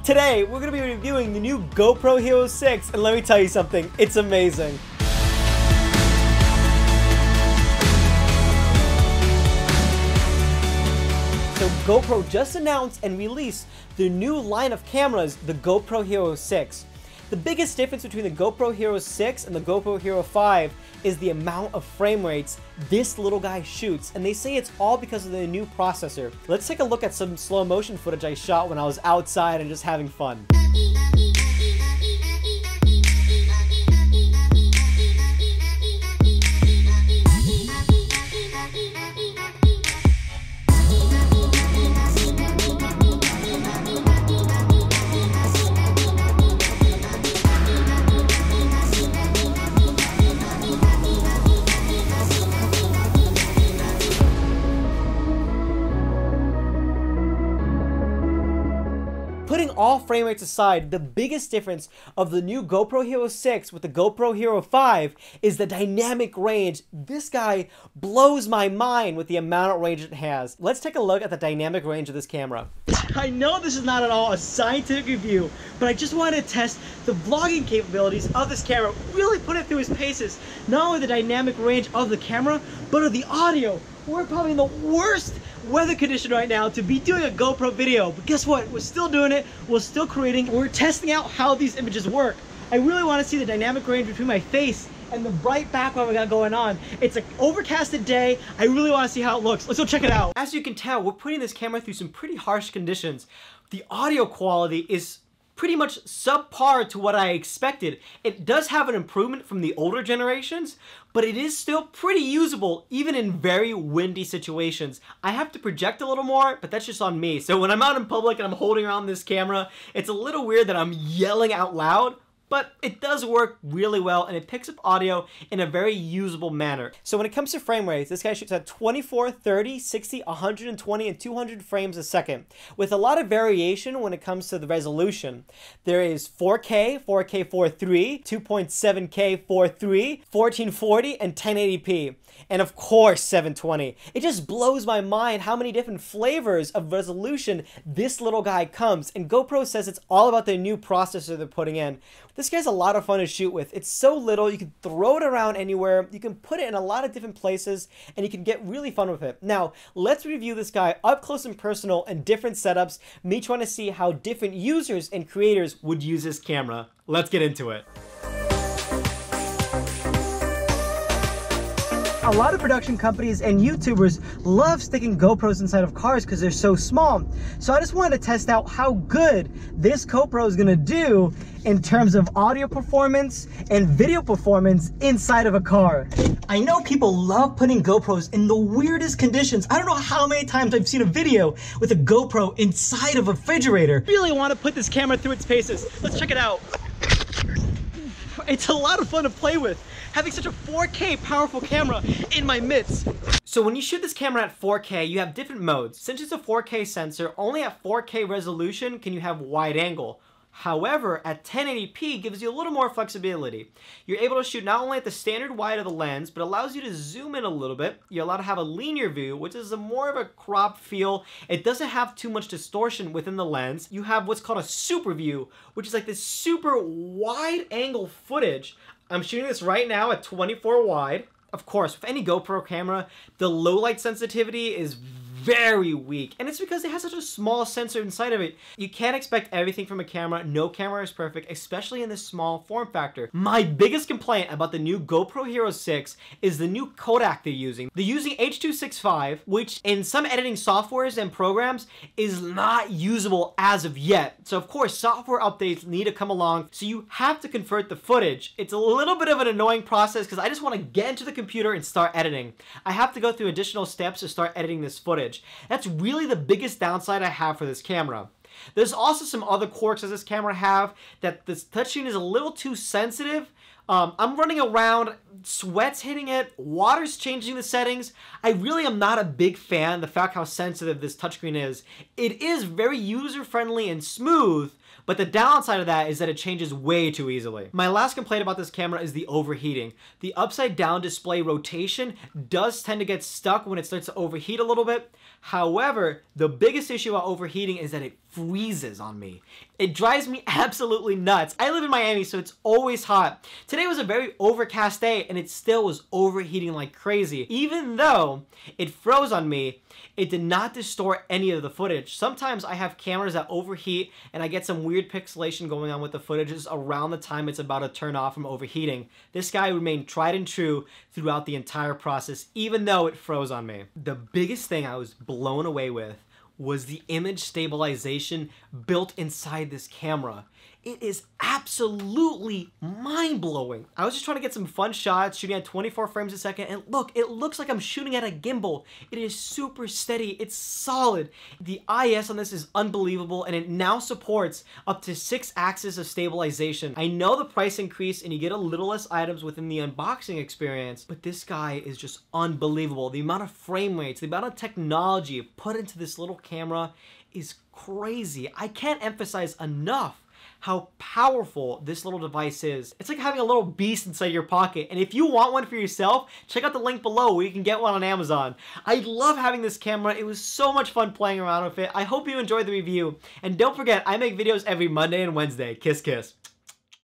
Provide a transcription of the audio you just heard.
Today, we're going to be reviewing the new GoPro Hero 6, and let me tell you something, it's amazing. So GoPro just announced and released the new line of cameras, the GoPro Hero 6. The biggest difference between the GoPro Hero 6 and the GoPro Hero 5 is the amount of frame rates this little guy shoots, and they say it's all because of the new processor. Let's take a look at some slow motion footage I shot when I was outside and just having fun. Putting all frame rates aside, the biggest difference of the new GoPro Hero 6 with the GoPro Hero 5 is the dynamic range. This guy blows my mind with the amount of range it has. Let's take a look at the dynamic range of this camera. I know this is not at all a scientific review, but I just wanted to test the vlogging capabilities of this camera, really put it through its paces. Not only the dynamic range of the camera, but of the audio. We're probably in the worst weather condition right now to be doing a GoPro video, but guess what? We're still doing it, we're still creating, we're testing out how these images work. I really want to see the dynamic range between my face and the bright background we got going on. It's an overcasted day, I really want to see how it looks. Let's go check it out. As you can tell, we're putting this camera through some pretty harsh conditions. The audio quality is pretty much subpar to what I expected. It does have an improvement from the older generations, but it is still pretty usable even in very windy situations. I have to project a little more, but that's just on me. So when I'm out in public and I'm holding around this camera, it's a little weird that I'm yelling out loud, but it does work really well and it picks up audio in a very usable manner. So when it comes to frame rates, this guy shoots at 24, 30, 60, 120, and 200 frames a second, with a lot of variation when it comes to the resolution. There is 4K, 4K 4.3, 2.7K 4.3, 1440, and 1080p. And of course 720. It just blows my mind how many different flavors of resolution this little guy comes, and GoPro says it's all about the new processor they're putting in. This guy's a lot of fun to shoot with. It's so little, you can throw it around anywhere, you can put it in a lot of different places, and you can get really fun with it. Now, let's review this guy up close and personal in different setups, me trying to see how different users and creators would use this camera. Let's get into it. A lot of production companies and YouTubers love sticking GoPros inside of cars because they're so small. So I just wanted to test out how good this GoPro is going to do in terms of audio performance and video performance inside of a car. I know people love putting GoPros in the weirdest conditions. I don't know how many times I've seen a video with a GoPro inside of a refrigerator. I really want to put this camera through its paces. Let's check it out. It's a lot of fun to play with, having such a 4K powerful camera in my midst. So when you shoot this camera at 4K, you have different modes. Since it's a 4K sensor, only at 4K resolution can you have wide angle. However, at 1080p gives you a little more flexibility. You're able to shoot not only at the standard wide of the lens, but allows you to zoom in a little bit. You're allowed to have a linear view, which is more of a crop feel. It doesn't have too much distortion within the lens. You have what's called a super view, which is like this super wide angle footage. I'm shooting this right now at 24 wide. Of course, with any GoPro camera, the low light sensitivity is very weak, and it's because it has such a small sensor inside of it. You can't expect everything from a camera. No camera is perfect, especially in this small form factor. My biggest complaint about the new GoPro Hero 6 is the new codec they're using. They're using H.265, which in some editing softwares and programs is not usable as of yet. So of course, software updates need to come along, so you have to convert the footage. It's a little bit of an annoying process because I just want to get into the computer and start editing. I have to go through additional steps to start editing this footage. That's really the biggest downside I have for this camera. There's also some other quirks that this camera have, that this touchscreen is a little too sensitive. I'm running around, sweat's hitting it, water's changing the settings. I really am not a big fan of the fact how sensitive this touchscreen is. It is very user-friendly and smooth, but the downside of that is that it changes way too easily. My last complaint about this camera is the overheating. The upside down display rotation does tend to get stuck when it starts to overheat a little bit. However, the biggest issue about overheating is that it freezes on me. It drives me absolutely nuts. I live in Miami, so it's always hot. Today was a very overcast day, and it still was overheating like crazy. Even though it froze on me, it did not distort any of the footage. Sometimes I have cameras that overheat, and I get some weird pixelation going on with the footages around the time it's about to turn off from overheating. This guy remained tried and true throughout the entire process, even though it froze on me. The biggest thing I was blown away with was the image stabilization built inside this camera. It is absolutely mind-blowing. I was just trying to get some fun shots, shooting at 24 frames a second, and look, it looks like I'm shooting at a gimbal. It is super steady, it's solid. The IS on this is unbelievable, and it now supports up to 6 axes of stabilization. I know the price increase and you get a little less items within the unboxing experience, but this guy is just unbelievable. The amount of frame rates, the amount of technology put into this little camera is crazy. I can't emphasize enough how powerful this little device is. It's like having a little beast inside your pocket, and if you want one for yourself, check out the link below where you can get one on Amazon. I love having this camera. It was so much fun playing around with it. I hope you enjoyed the review, and don't forget, I make videos every Monday and Wednesday. Kiss, kiss.